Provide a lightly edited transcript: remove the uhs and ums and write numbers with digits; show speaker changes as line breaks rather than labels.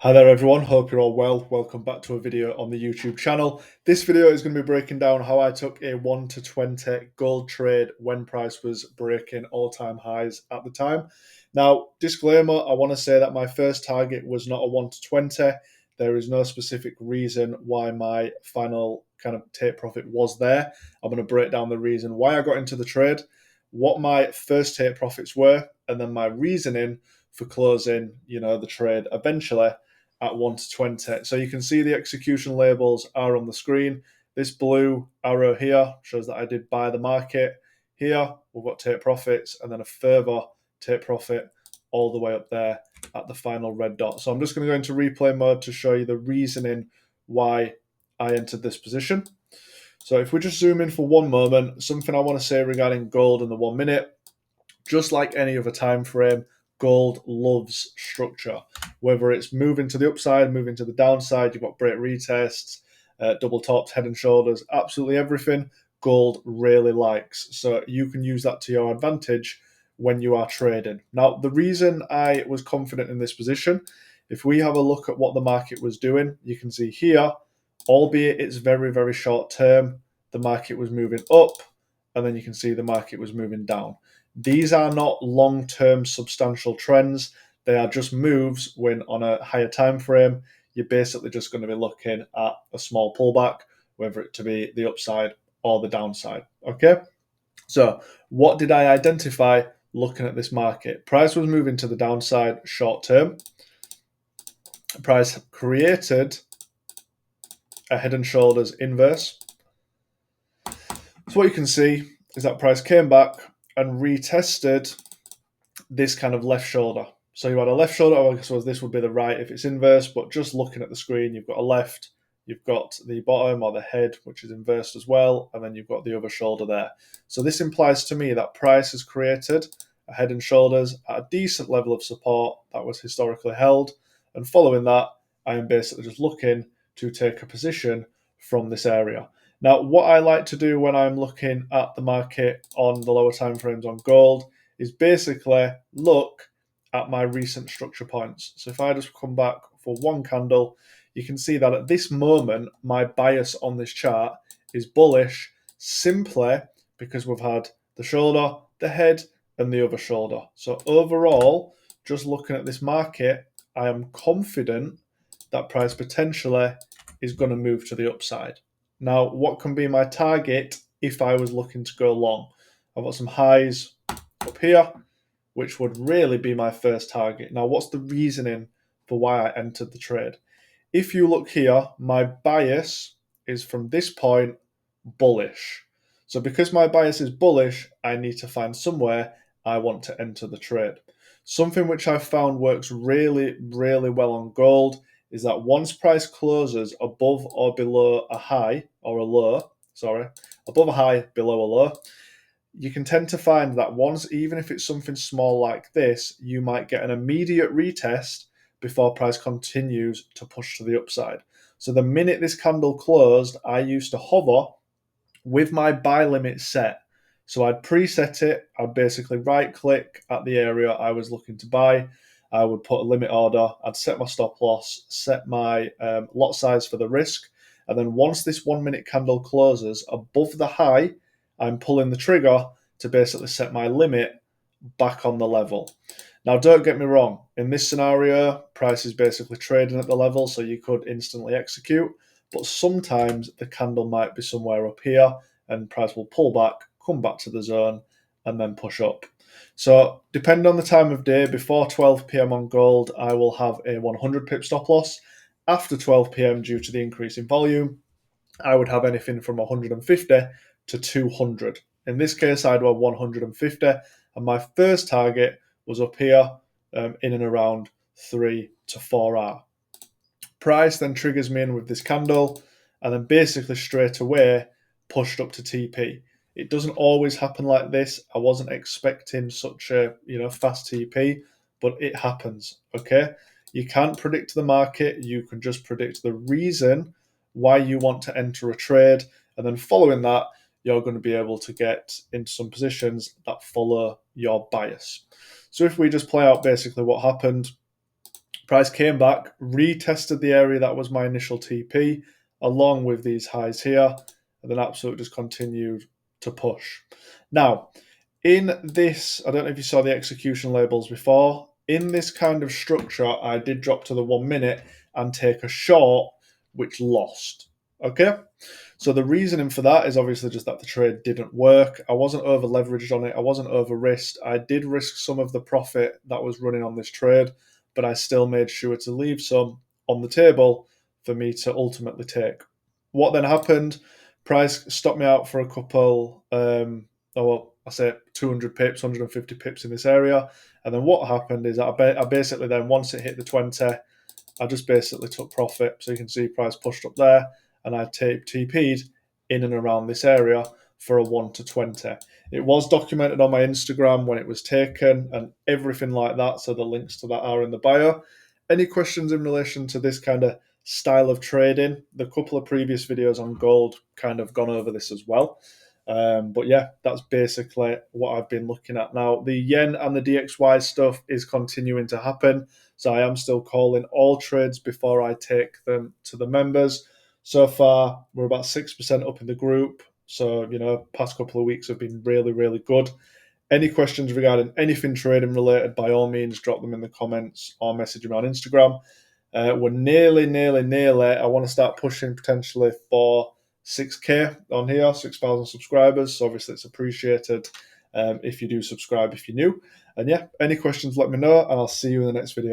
Hi there everyone, hope you're all well. Welcome back to a video on the YouTube channel. This video is going to be breaking down how I took a 1 to 20 gold trade when price was breaking all-time highs at the time. Now, disclaimer, I want to say that my first target was not a 1 to 20. There is no specific reason why my final kind of take profit was there. I'm going to break down the reason why I got into the trade, what my first take profits were, and then my reasoning for closing, the trade eventually at 1 to 20. So you can see the execution labels are on the screen. This blue arrow here shows that I did buy the market. Here we've got take profits and then a further take profit all the way up there at the final red dot. So I'm just going to go into replay mode to show you the reasoning why I entered this position. So if we just zoom in for one moment, something I want to say regarding gold in the 1 minute, just like any other time frame, gold loves structure. Whether it's moving to the upside, moving to the downside, you've got break retests, double tops, head and shoulders, absolutely everything gold really likes. So you can use that to your advantage when you are trading. Now, the reason I was confident in this position, if we have a look at what the market was doing, you can see here, albeit it's very, very short term, the market was moving up, and then you can see the market was moving down. These are not long-term substantial trends. They are just moves when on a higher time frame, you're basically just going to be looking at a small pullback, whether it to be the upside or the downside. Okay. So what did I identify looking at this market? Price was moving to the downside short term. Price created a head and shoulders inverse. So what you can see is that price came back and retested this kind of left shoulder. So you had a left shoulder, I suppose this would be the right if it's inverse, but just looking at the screen, you've got a left, you've got the bottom or the head, which is inversed as well, and then you've got the other shoulder there. So this implies to me that price has created a head and shoulders at a decent level of support that was historically held, and following that, I am basically just looking to take a position from this area. Now, what I like to do when I'm looking at the market on the lower time frames on gold is basically look at my recent structure points. So if I just come back for one candle, you can see that at this moment, my bias on this chart is bullish simply because we've had the shoulder, the head, and the other shoulder. So overall, just looking at this market, I am confident that price potentially is going to move to the upside. Now, what can be my target if I was looking to go long? I've got some highs up here, which would really be my first target. Now, what's the reasoning for why I entered the trade? If you look here, my bias is from this point bullish. So because my bias is bullish, I need to find somewhere I want to enter the trade. Something which I've found works really, really well on gold is that once price closes above or below a high or a low, above a high, below a low, you can tend to find that once, even if it's something small like this, you might get an immediate retest before price continues to push to the upside. So the minute this candle closed, I used to hover with my buy limit set. So I'd preset it. I'd basically right click at the area I was looking to buy. I would put a limit order. I'd set my stop loss, set my lot size for the risk. And then once this 1 minute candle closes above the high, I'm pulling the trigger to basically set my limit back on the level. Now, don't get me wrong. In this scenario, price is basically trading at the level, so you could instantly execute. But sometimes the candle might be somewhere up here and price will pull back, come back to the zone, and then push up. So depending on the time of day, before 12 p.m. on gold, I will have a 100 pip stop loss. After 12 p.m. due to the increase in volume, I would have anything from 150 to 200. In this case, I'd have 150, and my first target was up here in and around 3 to 4 hour. Price then triggers me in with this candle, and then basically straight away pushed up to TP. It doesn't always happen like this. I wasn't expecting such a fast TP, but it happens. Okay, you can't predict the market. You can just predict the reason why you want to enter a trade, and then following that, you're going to be able to get into some positions that follow your bias. So if we just play out basically what happened, Price came back, retested the area that was my initial TP, along with these highs here, and then absolutely just continued to push. Now, in this, I don't know if you saw the execution labels before. In this kind of structure, I did drop to the 1 minute and take a short, which lost. Okay? So the reasoning for that is obviously just that the trade didn't work. I wasn't over leveraged on it. I wasn't over risked. I did risk some of the profit that was running on this trade, but I still made sure to leave some on the table for me to ultimately take. What then happened? Price stopped me out for a couple, I say 200 pips, 150 pips in this area. And then what happened is I basically then, once it hit the 20, I just basically took profit. So you can see price pushed up there, and I TP'd in and around this area for a 1 to 20. It was documented on my Instagram when it was taken and everything like that. So the links to that are in the bio. Any questions in relation to this kind of style of trading? The couple of previous videos on gold kind of gone over this as well. But yeah, that's basically what I've been looking at now. The yen and the DXY stuff is continuing to happen. So I am still calling all trades before I take them to the members. So far, we're about 6% up in the group. So, past couple of weeks have been really, really good. Any questions regarding anything trading related, by all means, drop them in the comments or message me on Instagram. We're nearly. I want to start pushing potentially for 6K on here, 6,000 subscribers. So obviously it's appreciated if you do subscribe if you're new. And yeah, any questions, let me know, and I'll see you in the next video.